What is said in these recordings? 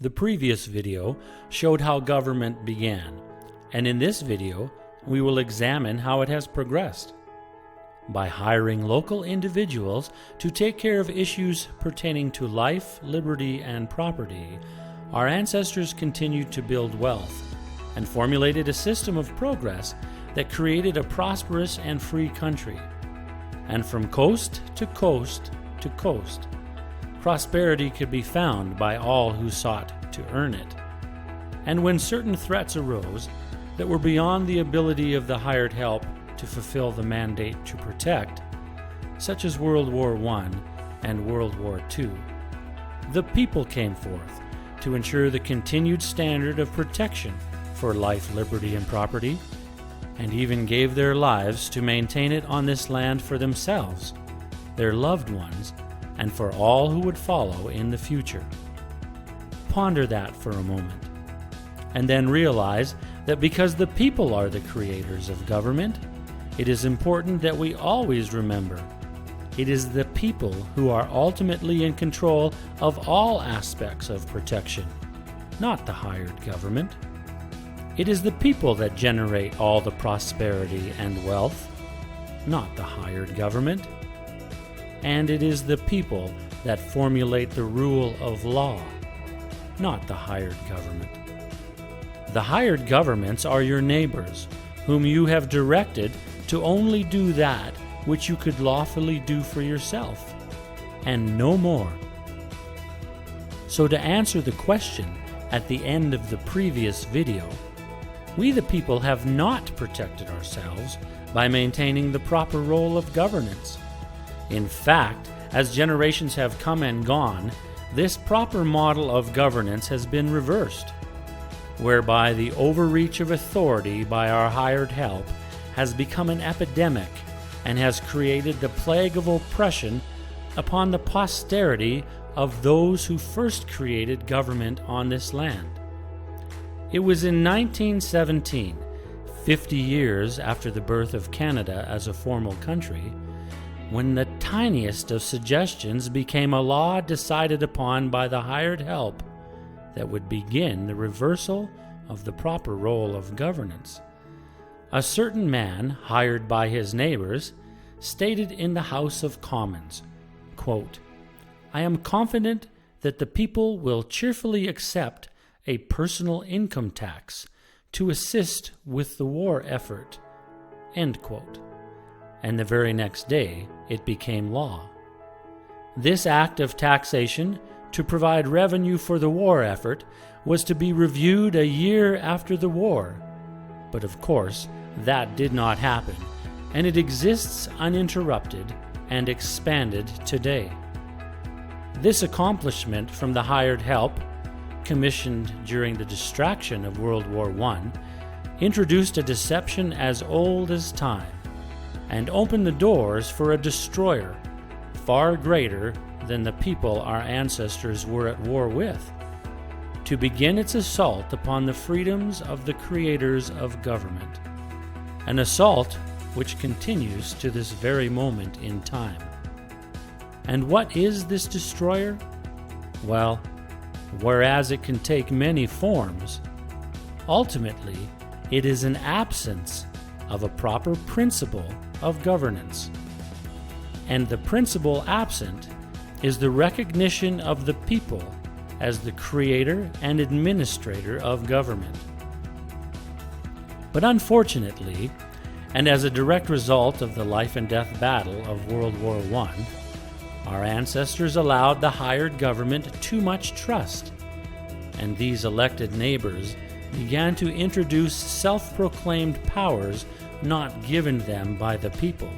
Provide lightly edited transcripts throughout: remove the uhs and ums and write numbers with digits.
The previous video showed how government began, and in this video we will examine how it has progressed. By hiring local individuals to take care of issues pertaining to life, liberty, and property, our ancestors continued to build wealth and formulated a system of progress that created a prosperous and free country. And from coast to coast to coast, prosperity could be found by all who sought to earn it. And when certain threats arose that were beyond the ability of the hired help to fulfill the mandate to protect, such as World War I and World War II, the people came forth to ensure the continued standard of protection for life, liberty, and property, and even gave their lives to maintain it on this land for themselves, their loved ones, and for all who would follow in the future. Ponder that for a moment, and then realize that because the people are the creators of government, it is important that we always remember it is the people who are ultimately in control of all aspects of protection, not the hired government. It is the people that generate all the prosperity and wealth, not the hired government. And it is the people that formulate the rule of law, not the hired government. The hired governments are your neighbors, whom you have directed to only do that which you could lawfully do for yourself, and no more. So to answer the question at the end of the previous video, we the people have not protected ourselves by maintaining the proper role of governance. In fact, as generations have come and gone, this proper model of governance has been reversed, whereby the overreach of authority by our hired help has become an epidemic and has created the plague of oppression upon the posterity of those who first created government on this land. It was in 1917, 50 years after the birth of Canada as a formal country, when the tiniest of suggestions became a law decided upon by the hired help that would begin the reversal of the proper role of governance. A certain man, hired by his neighbors, stated in the House of Commons, quote, "I am confident that the people will cheerfully accept a personal income tax to assist with the war effort," end quote. And the very next day it became law. This act of taxation to provide revenue for the war effort was to be reviewed a year after the war. But of course, that did not happen, and it exists uninterrupted and expanded today. This accomplishment from the hired help, commissioned during the distraction of World War I, introduced a deception as old as time, and opened the doors for a destroyer far greater than the people our ancestors were at war with, to begin its assault upon the freedoms of the creators of government, an assault which continues to this very moment in time. And what is this destroyer? Well, whereas it can take many forms, ultimately it is an absence of a proper principle of governance. And the principle absent is the recognition of the people as the creator and administrator of government. But unfortunately, and as a direct result of the life and death battle of World War I, our ancestors allowed the hired government too much trust, and these elected neighbors began to introduce self-proclaimed powers not given them by the people,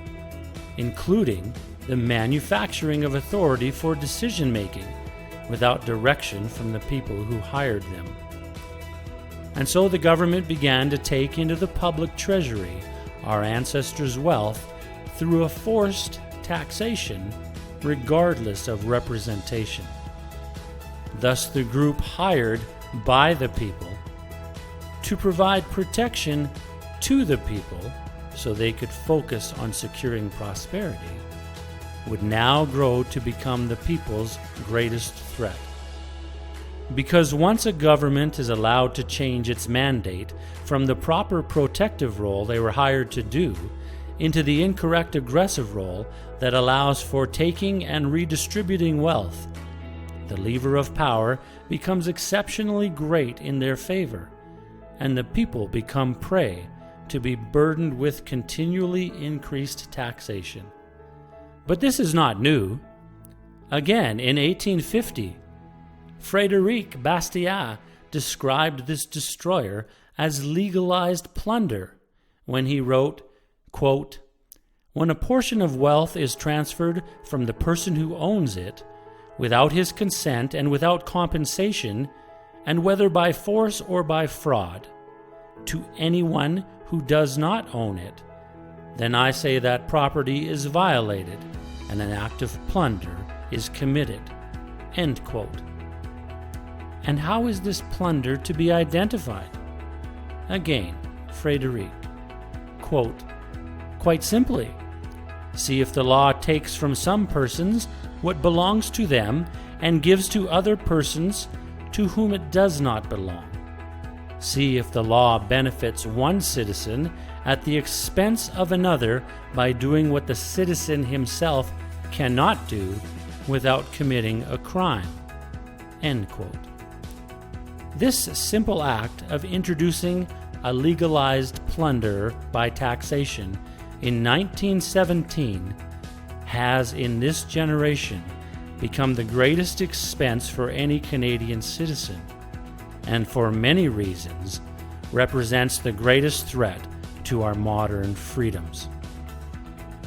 including the manufacturing of authority for decision-making without direction from the people who hired them. And so the government began to take into the public treasury our ancestors' wealth through a forced taxation regardless of representation. Thus the group hired by the people to provide protection to the people so they could focus on securing prosperity would now grow to become the people's greatest threat. Because once a government is allowed to change its mandate from the proper protective role they were hired to do into the incorrect aggressive role that allows for taking and redistributing wealth, the lever of power becomes exceptionally great in their favor, and the people become prey to be burdened with continually increased taxation. But this is not new. Again, in 1850, Frédéric Bastiat described this destroyer as legalized plunder when he wrote, quote, "When a portion of wealth is transferred from the person who owns it, without his consent and without compensation, and whether by force or by fraud, to anyone who does not own it, then I say that property is violated and an act of plunder is committed." End quote. And how is this plunder to be identified? Again, Frédéric, quote, "Quite simply, see if the law takes from some persons what belongs to them and gives to other persons to whom it does not belong. See if the law benefits one citizen at the expense of another by doing what the citizen himself cannot do without committing a crime." End quote. This simple act of introducing a legalized plunder by taxation in 1917 has, in this generation, become the greatest expense for any Canadian citizen, and for many reasons represents the greatest threat to our modern freedoms.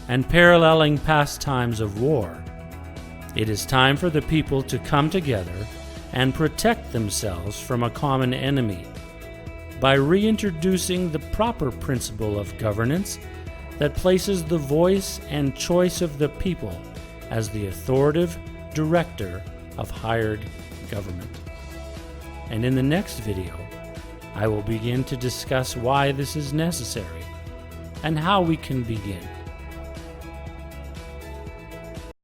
And paralleling past times of war, it is time for the people to come together and protect themselves from a common enemy by reintroducing the proper principle of governance that places the voice and choice of the people as the authoritative director of hired government. And in the next video, I will begin to discuss why this is necessary and how we can begin.